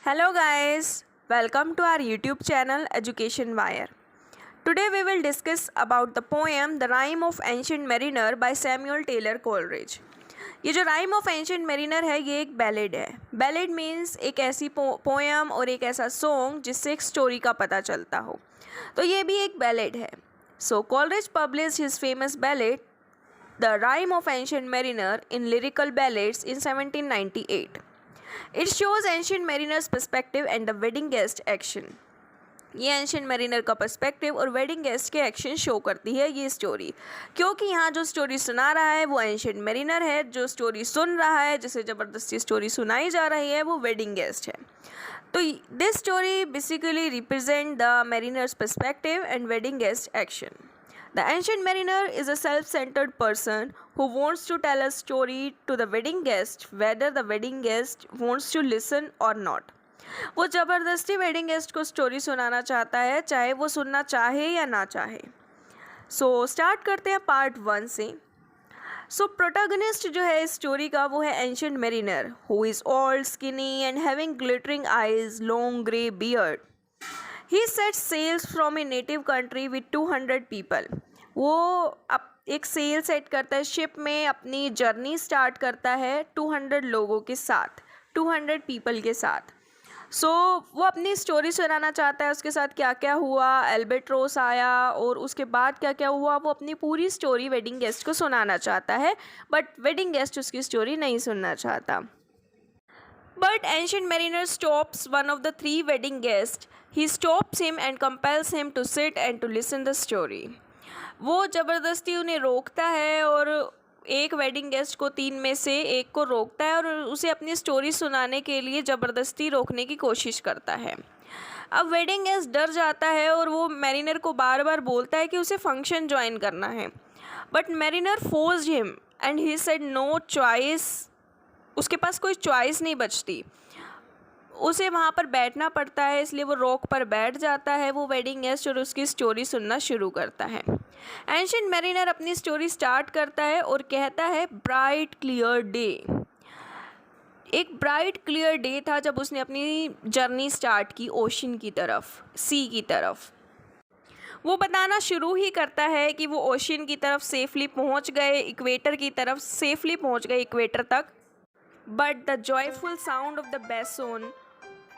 Hello guys, welcome to our YouTube channel Education Wire. Today we will discuss about the poem The Rime of Ancient Mariner by Samuel Taylor Coleridge. ये जो rhyme of ancient mariner है ये एक ballad है. Ballad means एक ऐसी poem और एक ऐसा सॉन्ग जिससे एक स्टोरी का पता चलता हो. तो ये भी एक बैलेड है. सो Coleridge published his famous ballad The Rime of Ancient Mariner in Lyrical Ballads in 1798. It shows ancient mariner's perspective and the wedding guest action. ये एंशिएंट मैरिनर का पर्सपेक्टिव और वेडिंग गेस्ट के एक्शन शो करती है ये story, क्योंकि यहाँ जो स्टोरी सुना रहा है वो एंशिएंट मैरिनर है, जो स्टोरी सुन रहा है जिसे ज़बरदस्ती स्टोरी सुनाई जा रही है वो वेडिंग गेस्ट है. तो this story basically represent the mariners perspective and wedding guest action. The ancient mariner is a self-centered person who wants to tell a story to the wedding guest whether the wedding guest wants to listen or not. वो ज़बरदस्ती wedding guest को story सुनाना चाहता है चाहे वो सुनना चाहे या ना चाहे. सो स्टार्ट करते हैं पार्ट 1 से. सो प्रोटैगनिस्ट जो है इस स्टोरी का वो है ancient mariner who is old skinny and having glittering eyes long grey beard. He sets sails from a native country with 200 people. वो अब एक सेल सेट करता है शिप में, अपनी जर्नी स्टार्ट करता है 200 लोगों के साथ, 200 पीपल के साथ. सो वो अपनी स्टोरी सुनाना चाहता है उसके साथ क्या क्या हुआ, एल्बेट्रोस आया और उसके बाद क्या क्या हुआ. वो अपनी पूरी स्टोरी वेडिंग गेस्ट को सुनाना चाहता है, बट वेडिंग गेस्ट उसकी स्टोरी नहीं सुनना चाहता. But ancient mariner stops one of the 3 wedding guests. He stops him and compels him to sit and to listen the story. वो ज़बरदस्ती उन्हें रोकता है और एक वेडिंग गेस्ट को 3 में से एक को रोकता है और उसे अपनी स्टोरी सुनाने के लिए ज़बरदस्ती रोकने की कोशिश करता है. अब वेडिंग गेस्ट डर जाता है और वो मैरिनर को बार बार बोलता है कि उसे फंक्शन ज्वाइन करना है. But mariner forced him and he said no choice. उसके पास कोई चॉइस नहीं बचती, उसे वहाँ पर बैठना पड़ता है, इसलिए वो रॉक पर बैठ जाता है वो वेडिंग गेस्ट और उसकी स्टोरी सुनना शुरू करता है. एंशिएंट मैरिनर अपनी स्टोरी स्टार्ट करता है और कहता है ब्राइट क्लियर डे. एक ब्राइट क्लियर डे था जब उसने अपनी जर्नी स्टार्ट की ओशन की तरफ, सी की तरफ. वो बताना शुरू ही करता है कि वो ओशन की तरफ सेफली पहुँच गए, इक्वेटर की तरफ सेफली पहुँच गए, इक्वेटर तक. But the joyful sound of the bassoon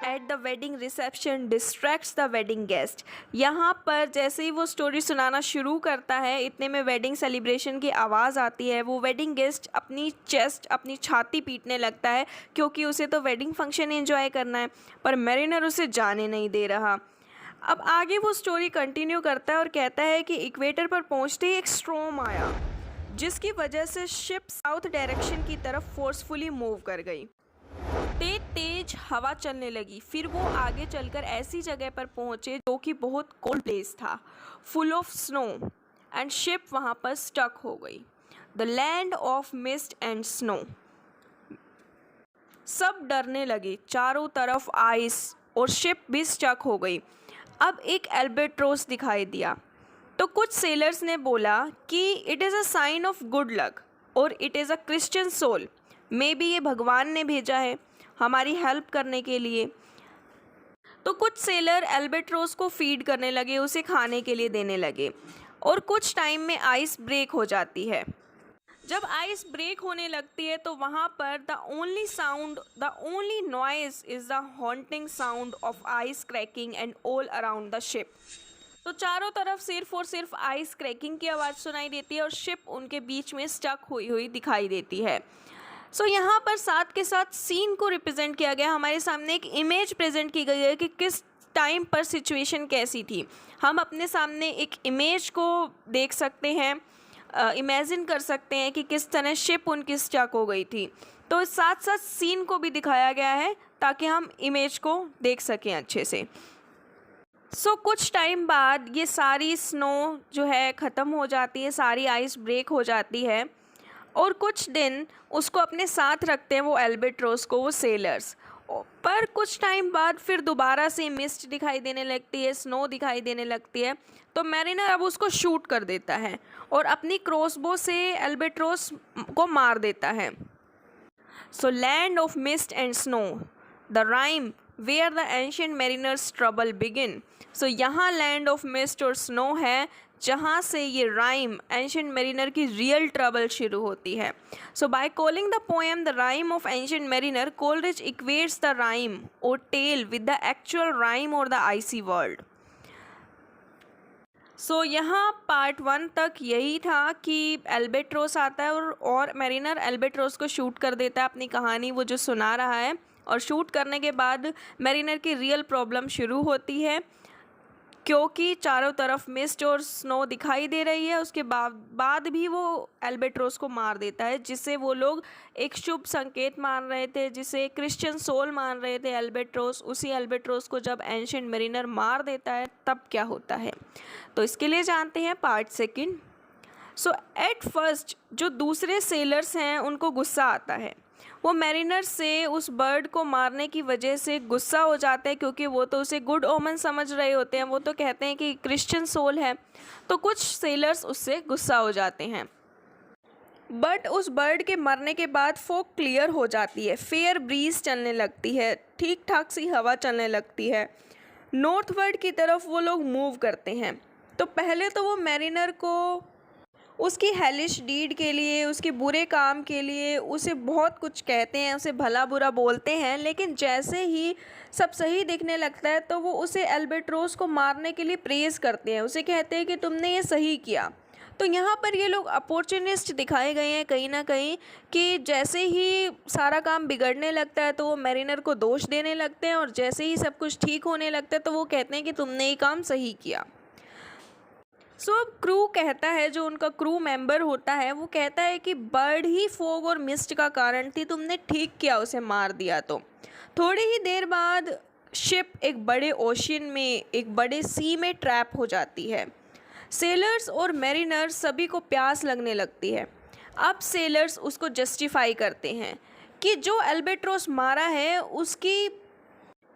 at the wedding reception distracts the wedding guest. यहाँ पर जैसे ही वो स्टोरी सुनाना शुरू करता है इतने में वेडिंग सेलिब्रेशन की आवाज़ आती है. वो वेडिंग गेस्ट अपनी चेस्ट, अपनी छाती पीटने लगता है क्योंकि उसे तो वेडिंग फंक्शन एंजॉय करना है, पर मैरिनर उसे जाने नहीं दे रहा. अब आगे वो स्टोरी कंटिन्यू करता है और कहता है कि इक्वेटर पर पहुँचते ही एक स्टॉर्म आया जिसकी वजह से शिप साउथ डायरेक्शन की तरफ फोर्सफुली मूव कर गई. तेज हवा चलने लगी. फिर वो आगे चलकर ऐसी जगह पर पहुंचे जो कि बहुत कोल्ड प्लेस था, full of snow, and ship वहां पर स्टक हो गई. The land of mist and snow. सब डरने लगे, चारों तरफ आइस और शिप भी स्टक हो गई. अब एक एल्बेट्रोस दिखाई दिया तो कुछ सेलर्स ने बोला कि it is a sign of good luck और it is a Christian soul. Maybe ये भगवान ने भेजा है हमारी हेल्प करने के लिए. तो कुछ सेलर एल्बेट्रोस को फीड करने लगे, उसे खाने के लिए देने लगे और कुछ टाइम में आइस ब्रेक हो जाती है. जब आइस ब्रेक होने लगती है तो वहाँ पर the only noise is the haunting sound of ice cracking and all around the ship. तो चारों तरफ सिर्फ और सिर्फ आइस क्रैकिंग की आवाज़ सुनाई देती है और शिप उनके बीच में स्टक हुई हुई दिखाई देती है. सो यहाँ पर साथ के साथ सीन को रिप्रेजेंट किया गया, हमारे सामने एक इमेज प्रेजेंट की गई है कि किस टाइम पर सिचुएशन कैसी थी. हम अपने सामने एक इमेज को देख सकते हैं, इमेजिन कर सकते हैं कि किस तरह शिप उनकी स्टक हो गई थी. तो साथ साथ सीन को भी दिखाया गया है ताकि हम इमेज को देख सकें अच्छे से. सो कुछ टाइम बाद ये सारी स्नो जो है ख़त्म हो जाती है, सारी आइस ब्रेक हो जाती है और कुछ दिन उसको अपने साथ रखते हैं वो एल्बेट्रोस को, वो सेलर्स. पर कुछ टाइम बाद फिर दोबारा से मिस्ट दिखाई देने लगती है, स्नो दिखाई देने लगती है. तो मैरिनर अब उसको शूट कर देता है और अपनी क्रॉसबो से एल्बेट्रोस को मार देता है. So land of mist and snow, the rhyme where the ancient mariners trouble begin. So यहाँ लैंड ऑफ मिस्ट और स्नो है जहाँ से ये राइम एंशियंट मेरिनर की रियल ट्रबल शुरू होती है. So by calling the poem the rhyme of ancient mariner, Coleridge equates the rhyme और tale with the actual rhyme और द आइसी वर्ल्ड. सो यहाँ पार्ट 1 तक यही था कि एल्बेट्रोस आता है और मेरिनर एल्बेट्रोस को शूट कर देता है, अपनी कहानी वो जो सुना रहा है. और शूट करने के बाद मेरिनर की रियल प्रॉब्लम शुरू होती है क्योंकि चारों तरफ मिस्ट और स्नो दिखाई दे रही है. उसके बाद भी वो एल्बेट्रोस को मार देता है, जिसे वो लोग एक शुभ संकेत मान रहे थे, जिसे क्रिश्चियन सोल मान रहे थे एल्बेट्रोस. उसी एल्बेट्रोस को जब एंशिएंट मेरिनर मार देता है तब क्या होता है, तो इसके लिए जानते हैं पार्ट 2. सो एट फर्स्ट जो दूसरे सेलर्स हैं उनको गुस्सा आता है. वो मैरिनर से उस बर्ड को मारने की वजह से गुस्सा हो जाते हैं क्योंकि वो तो उसे गुड ओमन समझ रहे होते हैं. वो तो कहते हैं कि क्रिश्चियन सोल है, तो कुछ सेलर्स उससे गुस्सा हो जाते हैं. बट उस बर्ड के मरने के बाद फोक क्लियर हो जाती है, फेयर ब्रीज चलने लगती है, ठीक ठाक सी हवा चलने लगती है. नॉर्थवर्ड की तरफ वो लोग मूव करते हैं. तो पहले तो वो मैरिनर को उसकी हेलिश डीड के लिए, उसके बुरे काम के लिए उसे बहुत कुछ कहते हैं, उसे भला बुरा बोलते हैं. लेकिन जैसे ही सब सही दिखने लगता है तो वो उसे एल्बेट्रोस को मारने के लिए प्रेज़ करते हैं, उसे कहते हैं कि तुमने ये सही किया. तो यहाँ पर ये लोग अपॉर्चुनिस्ट दिखाए गए हैं कहीं ना कहीं कि जैसे ही सारा काम बिगड़ने लगता है तो वो मैरिनर को दोष देने लगते हैं, और जैसे ही सब कुछ ठीक होने लगता है तो वो कहते हैं कि तुमने ये काम सही किया. सो अब क्रू कहता है, जो उनका क्रू मेंबर होता है वो कहता है कि बर्ड ही फोग और मिस्ट का कारण थी, तुमने ठीक किया उसे मार दिया. तो थोड़ी ही देर बाद शिप एक बड़े ओशियन में, एक बड़े सी में ट्रैप हो जाती है. सेलर्स और मैरिनर्स सभी को प्यास लगने लगती है. अब सेलर्स उसको जस्टिफाई करते हैं कि जो एल्बेट्रोस मारा है उसकी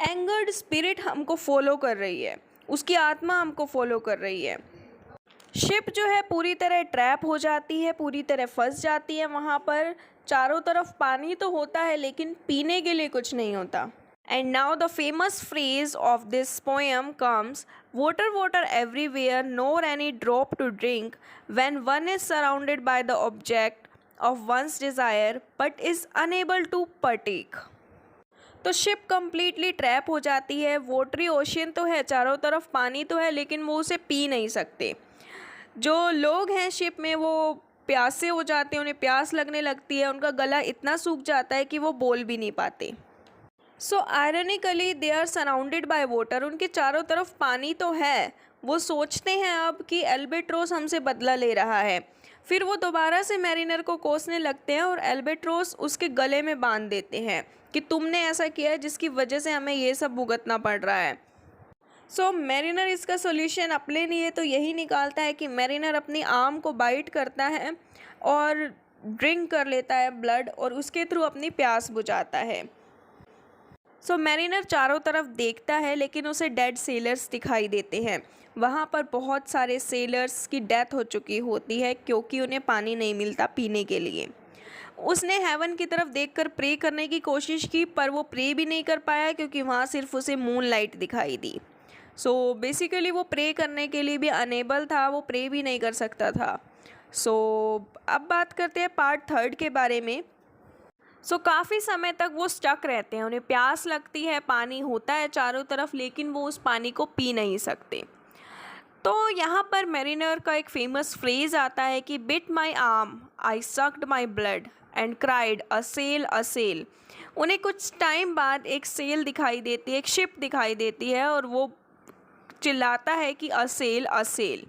एंगर्ड स्पिरिट हमको फॉलो कर रही है, उसकी आत्मा हमको फॉलो कर रही है. शिप जो है पूरी तरह ट्रैप हो जाती है, पूरी तरह फंस जाती है. वहाँ पर चारों तरफ पानी तो होता है लेकिन पीने के लिए कुछ नहीं होता. And now the famous phrase of this poem comes, water water everywhere, nor any drop to drink, when one is surrounded by the object of one's desire but is unable to partake. तो ship completely trap हो जाती है. वोटरी ocean तो है, चारों तरफ पानी तो है, लेकिन वो उसे पी नहीं सकते. जो लोग हैं शिप में वो प्यासे हो जाते हैं, उन्हें प्यास लगने लगती है, उनका गला इतना सूख जाता है कि वो बोल भी नहीं पाते. So ironically they are surrounded by water, उनके चारों तरफ पानी तो है. वो सोचते हैं अब कि एल्बेट्रोस हमसे बदला ले रहा है. फिर वो दोबारा से मैरिनर को कोसने लगते हैं और एल्बेट्रोस उसके गले में बांध देते हैं कि तुमने ऐसा किया है जिसकी वजह से हमें ये सब भुगतना पड़ रहा है. सो मैरिनर इसका सोल्यूशन अपने लिए तो यही निकालता है कि मैरिनर अपनी आर्म को बाइट करता है और ड्रिंक कर लेता है ब्लड, और उसके थ्रू अपनी प्यास बुझाता है. सो मैरिनर चारों तरफ देखता है लेकिन उसे डेड सेलर्स दिखाई देते हैं. वहाँ पर बहुत सारे सेलर्स की डेथ हो चुकी होती है क्योंकि उन्हें पानी नहीं मिलता पीने के लिए. उसने हेवन की तरफ देखकर प्रे करने की कोशिश की पर वो प्रे भी नहीं कर पाया क्योंकि वहाँ सिर्फ उसे मून लाइट दिखाई दी. सो बेसिकली वो प्रे करने के लिए भी अनेबल था, वो प्रे भी नहीं कर सकता था. सो अब बात करते हैं पार्ट 3 के बारे में. सो काफ़ी समय तक वो स्टक रहते हैं, उन्हें प्यास लगती है, पानी होता है चारों तरफ लेकिन वो उस पानी को पी नहीं सकते. तो यहाँ पर मैरिनर का एक फेमस फ्रेज़ आता है कि bit my arm, I sucked my blood and cried a sail a sail. उन्हें कुछ टाइम बाद एक सेल दिखाई देती है, एक शिप दिखाई देती है और वो चिल्लाता है कि अ सेल.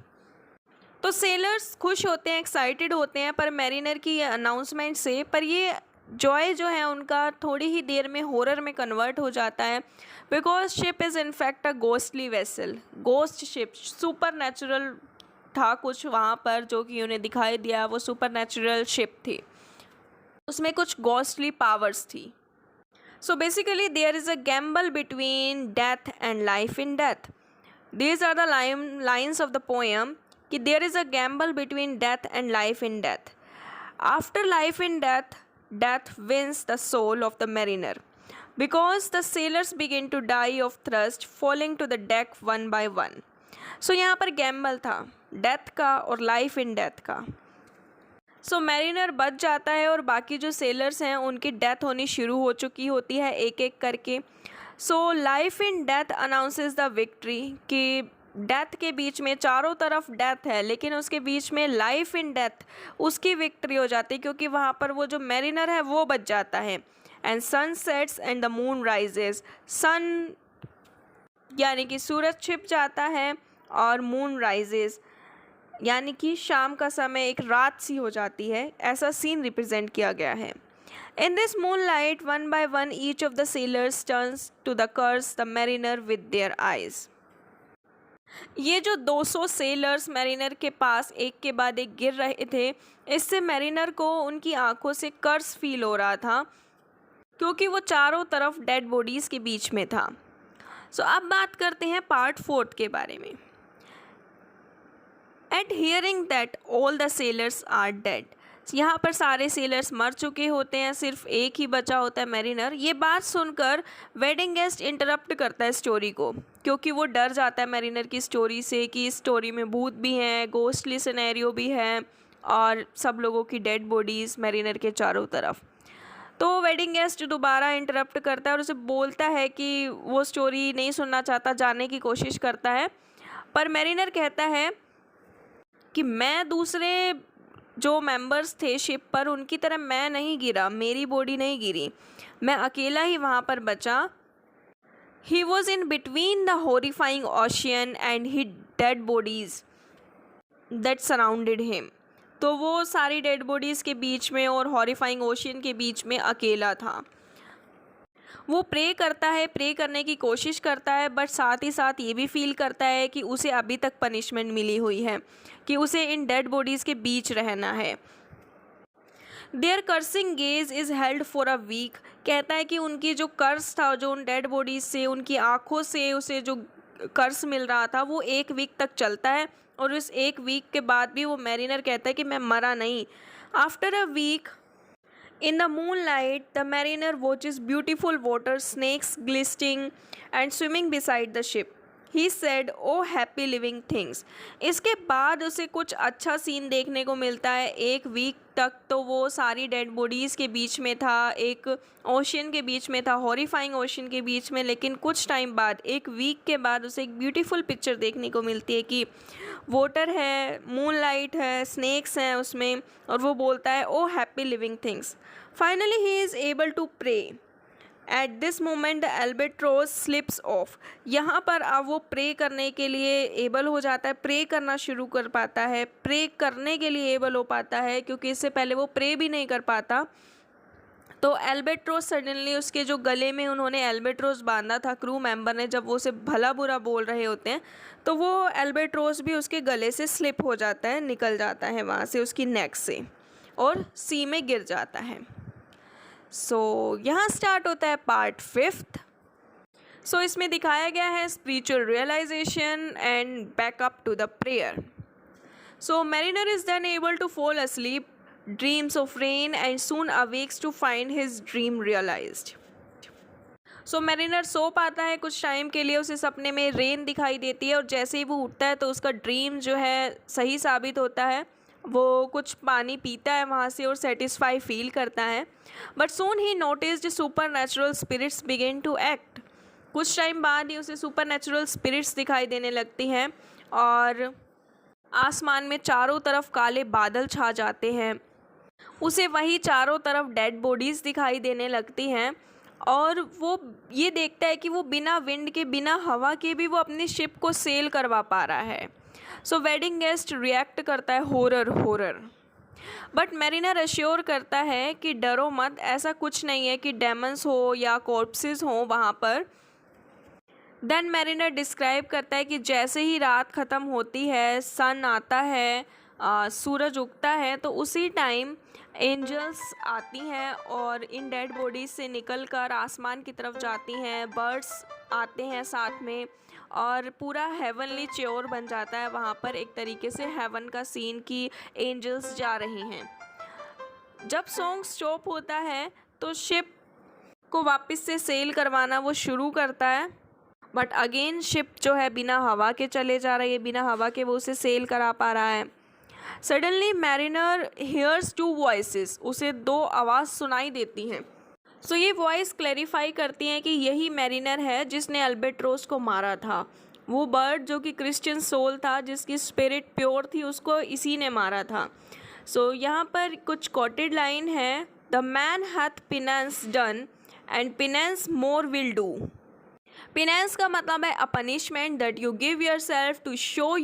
तो सेलर्स खुश होते हैं, एक्साइटेड होते हैं पर मैरिनर की अनाउंसमेंट से, पर ये जॉय जो है उनका थोड़ी ही देर में हॉरर में कन्वर्ट हो जाता है. Because ship is in fact a ghostly vessel, ghost ship, super natural था कुछ वहाँ पर जो कि उन्हें दिखाई दिया. वो सुपर नेचुरल शिप थी, उसमें कुछ गोस्टली पावर्स थी. So basically there is a gamble between death and life in death. These are the lines of the poem कि there is a gamble between death and life in death. After life in death, death wins the soul of the mariner. because the sailors begin to die of thirst, falling to the deck one by one. सो यहाँ पर Gamble था death का और life in death का. सो mariner बच जाता है और बाकी जो सेलर्स हैं उनकी डेथ होनी शुरू हो चुकी होती है एक एक करके. So life in death announces the victory कि डेथ के बीच में चारों तरफ डेथ है लेकिन उसके बीच में लाइफ इन डेथ उसकी विक्ट्री हो जाती है क्योंकि वहाँ पर वो जो मैरिनर है वो बच जाता है. And sun sets and the moon rises. Sun यानी कि सूरज छिप जाता है और मून राइजेस यानी कि शाम का समय एक रात सी हो जाती है. ऐसा सीन रिप्रेजेंट किया गया है. In this moonlight one by one each of the sailors turns to the curse the mariner with their eyes. ये जो 200 सेलर्स मैरिनर के पास एक के बाद एक गिर रहे थे, इससे मैरिनर को उनकी आंखों से कर्स फील हो रहा था क्योंकि वो चारों तरफ डेड बॉडीज़ के बीच में था. सो अब बात करते हैं पार्ट 4 के बारे में. At hearing that all the sailors are dead. यहाँ पर सारे सेलर्स मर चुके होते हैं, सिर्फ एक ही बचा होता है मैरिनर. ये बात सुनकर वेडिंग गेस्ट इंटरप्ट करता है स्टोरी को क्योंकि वो डर जाता है मैरिनर की स्टोरी से कि इस स्टोरी में भूत भी हैं, गोस्टली सिनेरियो भी है और सब लोगों की डेड बॉडीज़ मैरिनर के चारों तरफ. तो वेडिंग गेस्ट दोबारा इंटरप्ट करता है और उसे बोलता है कि वो स्टोरी नहीं सुनना चाहता, जानने की कोशिश करता है. पर मैरिनर कहता है कि मैं दूसरे जो मेंबर्स थे शिप पर उनकी तरह मैं नहीं गिरा, मेरी बॉडी नहीं गिरी, मैं अकेला ही वहाँ पर बचा. He was in between the horrifying ocean and he dead bodies that surrounded him. तो वो सारी डेड बॉडीज़ के बीच में और हॉरिफाइंग ओशियन के बीच में अकेला था. वो प्रे करता है, प्रे करने की कोशिश करता है बट साथ ही साथ ये भी फील करता है कि उसे अभी तक पनिशमेंट मिली हुई है कि उसे इन डेड बॉडीज़ के बीच रहना है. Their cursing gaze is held for a week. कहता है कि उनकी जो कर्स था जो उन डेड बॉडीज़ से, उनकी आँखों से उसे जो कर्स मिल रहा था वो एक वीक तक चलता है और उस एक वीक के बाद भी वो मैरिनर कहता है कि मैं मरा नहीं. After a week in the moonlight, the mariner watches beautiful water snakes glistening and swimming beside the ship. He said, "Oh happy living things." इसके बाद उसे कुछ अच्छा सीन देखने को मिलता है. एक वीक तक तो वो सारी डेड बॉडीज़ के बीच में था, एक ओशियन के बीच में था, हॉरिफाइंग ओशियन के बीच में. लेकिन कुछ टाइम बाद, एक वीक के बाद उसे एक ब्यूटीफुल पिक्चर देखने को मिलती है कि वाटर है, मूनलाइट है, स्नैक्स हैं उसमें और वो बोलता है O happy living things. Finally he is able to pray. At this moment the albatross slips off. यहाँ पर अब वो प्रे करने के लिए एबल हो जाता है, प्रे करना शुरू कर पाता है, प्रे करने के लिए एबल हो पाता है क्योंकि इससे पहले वो प्रे भी नहीं कर पाता. तो एल्बेट्रोस सडनली उसके जो गले में उन्होंने एल्बेट्रोस बांधा था क्रू मेंबर ने, जब वो उसे भला बुरा बोल रहे होते हैं तो वो एल्बेट्रोस भी उसके गले से स्लिप हो जाता है, निकल जाता है वहाँ से उसकी नेक से और सी में गिर जाता है. सो यहाँ स्टार्ट होता है पार्ट 5. सो इसमें दिखाया गया है spiritual realization and backup to the prayer. So mariner is then able to fall asleep, dreams of rain and soon awakes to find his dream realized. So mariner सो पाता है कुछ टाइम के लिए, उसे सपने में रेन दिखाई देती है और जैसे ही वो उठता है तो उसका ड्रीम जो है सही साबित होता है. वो कुछ पानी पीता है वहाँ से और सेटिस्फाई फील करता है. बट सून ही noticed super natural spirits begin to act. कुछ टाइम बाद ही उसे सुपर नेचुरल स्पिरिट्स दिखाई देने लगती हैं और आसमान में चारों तरफ काले बादल छा जाते हैं. उसे वही चारों तरफ डेड बॉडीज़ दिखाई देने लगती हैं और वो ये देखता है कि वो बिना विंड के, बिना हवा के भी वो अपनी शिप को सेल करवा पा रहा है. सो वेडिंग गेस्ट रिएक्ट करता है horror horror. But mariner assure करता है कि डरो मत, ऐसा कुछ नहीं है कि डेमन्स हो या कॉर्प्सेस हो वहाँ पर. देन मैरिनर डिस्क्राइब करता है कि जैसे ही रात ख़त्म होती है, सन आता है, सूरज उगता है, तो उसी टाइम एंजल्स आती हैं और इन डेड बॉडीज़ से निकलकर आसमान की तरफ जाती हैं. बर्ड्स आते हैं साथ में और पूरा हेवनली च्योर बन जाता है वहाँ पर. एक तरीके से हेवन का सीन की एंजल्स जा रही हैं. जब सॉन्ग स्टॉप होता है तो शिप को वापस से सेल करवाना वो शुरू करता है, बट अगेन शिप जो है बिना हवा के चले जा रही है, बिना हवा के वो उसे सेल करा पा रहा है। Suddenly mariner hears two voices, उसे दो आवाज़ सुनाई देती हैं। सो ये वॉइस क्लैरिफाई करती हैं कि यही मैरिनर है जिसने अल्बाट्रोस को मारा था। वो बर्ड जो कि क्रिश्चियन सोल था, जिसकी स्पिरिट प्योर थी, उसको इसी ने मारा था। सो यहाँ पर कुछ कोटेड लाइन है, the man hath penance done and penance more will do. Penance का मतलब है a punishment that you give yourself to show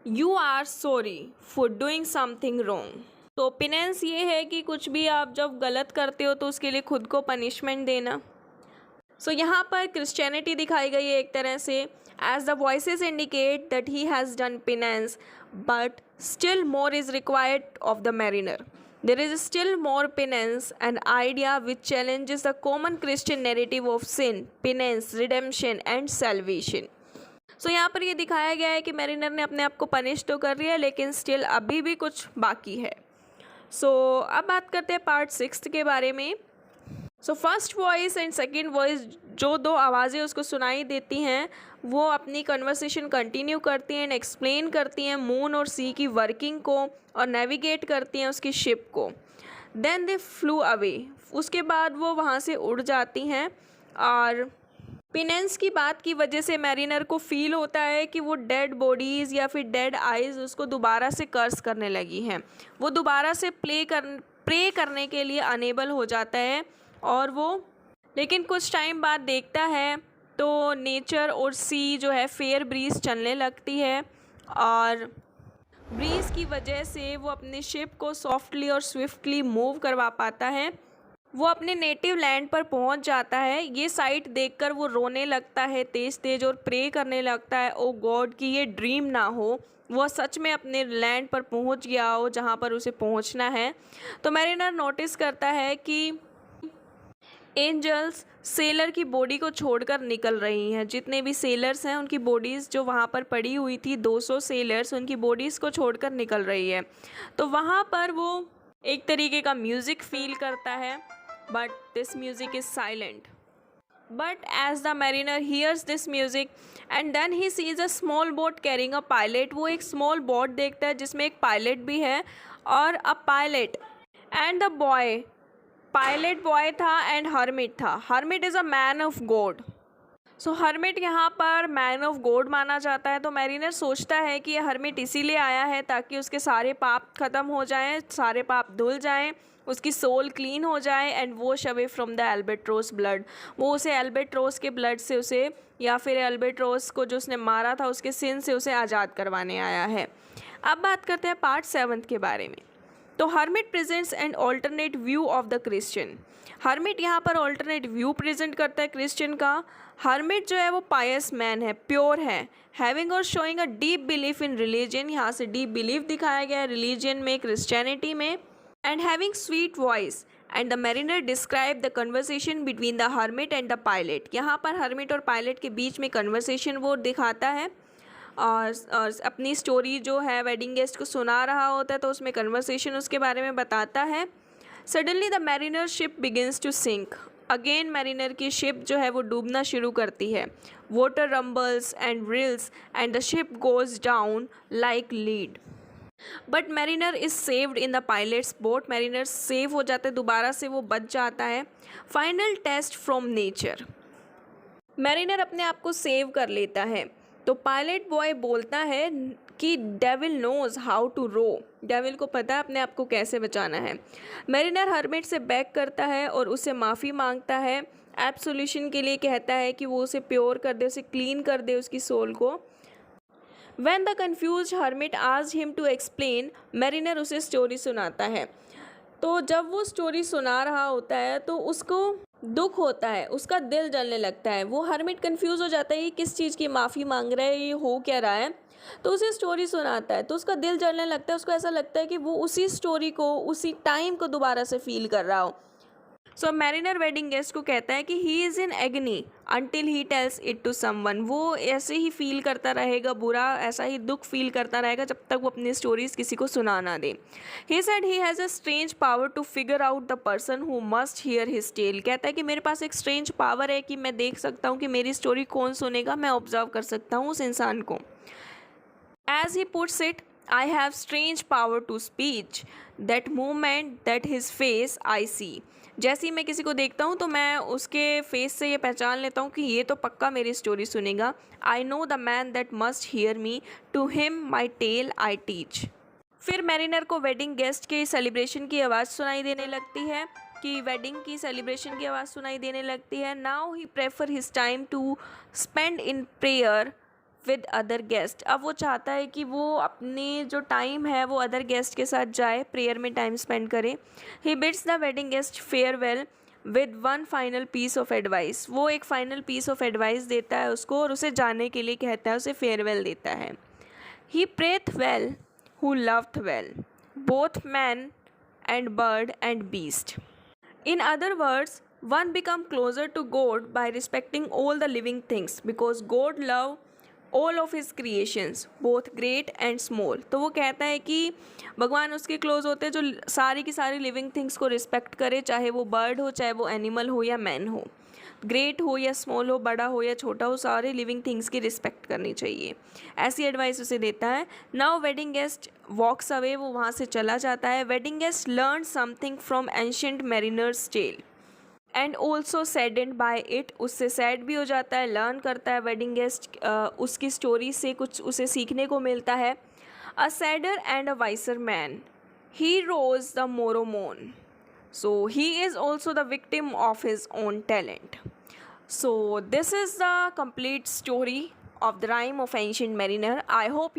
you are sorry for doing something wrong. तो पिनेंस ये है कि कुछ भी आप जब गलत करते हो तो उसके लिए खुद को पनिशमेंट देना। सो यहाँ पर क्रिश्चियनिटी दिखाई गई है एक तरह से, as the voices indicate that he has done penance but still more is required of the mariner. There is still more penance, an idea which challenges the common Christian narrative of sin, penance, redemption and salvation. So यहाँ पर ये दिखाया गया है कि mariner ने अपने आप को पनिश तो कर रही है, लेकिन स्टिल अभी भी कुछ बाकी है। सो अब बात करते हैं पार्ट 6 के बारे में। So first voice and second voice, जो दो आवाज़ें उसको सुनाई देती हैं, वो अपनी कन्वर्सेशन कंटिन्यू करती हैं एंड एक्सप्लेन करती हैं मून और सी की वर्किंग को और नेविगेट करती हैं उसकी शिप को। देन दे फ्लू अवे, उसके बाद वो वहाँ से उड़ जाती हैं। और पिनेंस की बात की वजह से मैरिनर को फील होता है कि वो डेड बॉडीज़ या फिर डेड आइज़ उसको दोबारा से कर्स करने लगी हैं। वो दोबारा से प्रे करने के लिए अनेबल हो जाता है और वो लेकिन कुछ टाइम बाद देखता है तो नेचर और सी जो है फेयर ब्रीज चलने लगती है और ब्रीज की वजह से वो अपने शिप को सॉफ्टली और स्विफ्टली मूव करवा पाता है। वो अपने नेटिव लैंड पर पहुंच जाता है। ये साइट देखकर वो रोने लगता है तेज़ तेज़ और प्रे करने लगता है, ओ गॉड कि ये ड्रीम ना हो, वो सच में अपने लैंड पर पहुंच गया हो जहां पर उसे पहुंचना है। तो मैरिनर नोटिस करता है कि एंजल्स सेलर की बॉडी को छोड़कर निकल रही हैं। जितने भी सेलर्स हैं उनकी बॉडीज़ जो वहाँ पर पड़ी हुई थी, 200 सेलर्स, उनकी बॉडीज़ को छोड़कर निकल रही है। तो वहाँ पर वो एक तरीके का म्यूज़िक फील करता है, but this music is silent. But as the mariner hears this music and then he sees a small boat carrying a pilot, वो एक स्मॉल बोट देखता है जिसमें एक पायलट भी है और a pilot and the boy, pilot boy था एंड हर्मिट था। Hermit is a man of God. So hermit यहाँ पर मैन ऑफ गॉड माना जाता है। तो मैरिनर सोचता है कि ये हर्मिट इसीलिए आया है ताकि उसके सारे पाप ख़त्म हो जाएं, सारे पाप धुल जाएं, उसकी सोल क्लीन हो जाए and wash away from the albatross blood. वो उसे अल्बाट्रोस के ब्लड से उसे या फिर अल्बाट्रोस को जो उसने मारा था उसके सिन से उसे आज़ाद करवाने आया है। अब बात करते हैं पार्ट 7 के बारे में। तो hermit presents an alternate view of the Christian. Hermit यहाँ पर ऑल्टरनेट व्यू प्रेजेंट करता है क्रिश्चियन का। हर्मिट जो है वो पायस मैन है, प्योर है, हैविंग और showing a deep belief in religion. यहाँ से डीप बिलीफ दिखाया गया है रिलीजन में, क्रिश्चियनिटी में, and having sweet voice and the mariner describe the conversation between the hermit and the pilot. यहाँ पर हर्मिट और पायलट के बीच में कन्वर्सेशन वो दिखाता है और अपनी स्टोरी जो है वेडिंग गेस्ट को सुना रहा होता है, तो उसमें कन्वर्सेशन उसके बारे में बताता है। Suddenly the mariner ship begins to sink. Again mariner की शिप जो है वो डूबना शुरू करती है। Water rumbles and reels and the ship goes down like lead, but mariner is saved in the pilot's boat. Mariner save हो जाता है, दोबारा से वो बच जाता है। Final test from nature, mariner अपने आप को सेव कर लेता है। तो पायलट बॉय बोलता है कि devil knows how to row, devil को पता है अपने आप को कैसे बचाना है। मैरिनर हर्मिट से बैक करता है और उससे माफ़ी मांगता है, एब्सोल्यूशन के लिए कहता है कि वो उसे प्योर कर दे, उसे क्लीन कर दे उसकी सोल को। When the confused hermit asked him to explain, mariner उसे स्टोरी सुनाता है। तो जब वो स्टोरी सुना रहा होता है तो उसको दुख होता है, उसका दिल जलने लगता है। वो हर्मिट कंफ्यूज हो जाता है ये किस चीज़ की माफ़ी मांग रहा है, ये हो क्या रहा है। तो उसे स्टोरी सुनाता है तो उसका दिल जलने लगता है। उसको ऐसा लगता है कि वो उसी स्टोरी को, उसी टाइम को दोबारा से फील कर रहा हो। सो मैरिनर वेडिंग गेस्ट को कहता है कि he is in agony until he tells it to someone. वो ऐसे ही फील करता रहेगा बुरा, ऐसा ही दुख फील करता रहेगा जब तक वो अपनी स्टोरीज किसी को सुना ना दे। He said he has a strange power to figure out the person who must hear his tale. कहता है कि मेरे पास एक स्ट्रेंज पावर है कि मैं देख सकता हूँ कि मेरी स्टोरी कौन सुनेगा, मैं ऑब्जर्व कर सकता हूँ उस इंसान को। As he puts it, I have strange power to speech. That moment that his face I see. जैसे ही मैं किसी को देखता हूँ तो मैं उसके फेस से ये पहचान लेता हूँ कि ये तो पक्का मेरी स्टोरी सुनेगा। I know the man that must hear me. To him my tale I teach. फिर मैरिनर को वेडिंग गेस्ट के सेलिब्रेशन की आवाज़ सुनाई देने लगती है कि वेडिंग की सेलिब्रेशन की आवाज़ सुनाई देने लगती है। Now he prefer his time to spend in prayer with other guest. अब वो चाहता है कि वो अपने जो टाइम है वो अदर गेस्ट के साथ जाए, प्रेयर में टाइम स्पेंड करे। He bids the wedding guest farewell with one final piece of advice. वो एक फाइनल पीस ऑफ एडवाइस देता है उसको और उसे जाने के लिए कहता है, उसे फेयरवेल देता है। He prayeth well who loved well both man and bird and beast. In other words, one become closer to God by respecting all the living things because God love all of his creations, both great and small। तो वो कहता है कि भगवान उसके close होते हैं जो सारी की सारी लिविंग थिंग्स को रिस्पेक्ट करे, चाहे वो बर्ड हो, चाहे वो एनिमल हो या मैन हो, ग्रेट हो या स्मॉल हो, बड़ा हो या छोटा हो, सारे लिविंग थिंग्स की रिस्पेक्ट करनी चाहिए। ऐसी एडवाइस उसे देता है। Now wedding guest walks away, वो वहाँ से चला जाता है। Wedding guest learn something from ancient mariner's tale and also saddened by it. उससे सैड भी हो जाता है, लर्न करता है वेडिंग गेस्ट, उसकी स्टोरी से कुछ उसे सीखने को मिलता है। A sadder and a wiser man he rose the morrow मोन। So he is also the victim of his own talent. So this is the complete story of the rhyme of Ancient Mariner. I hope you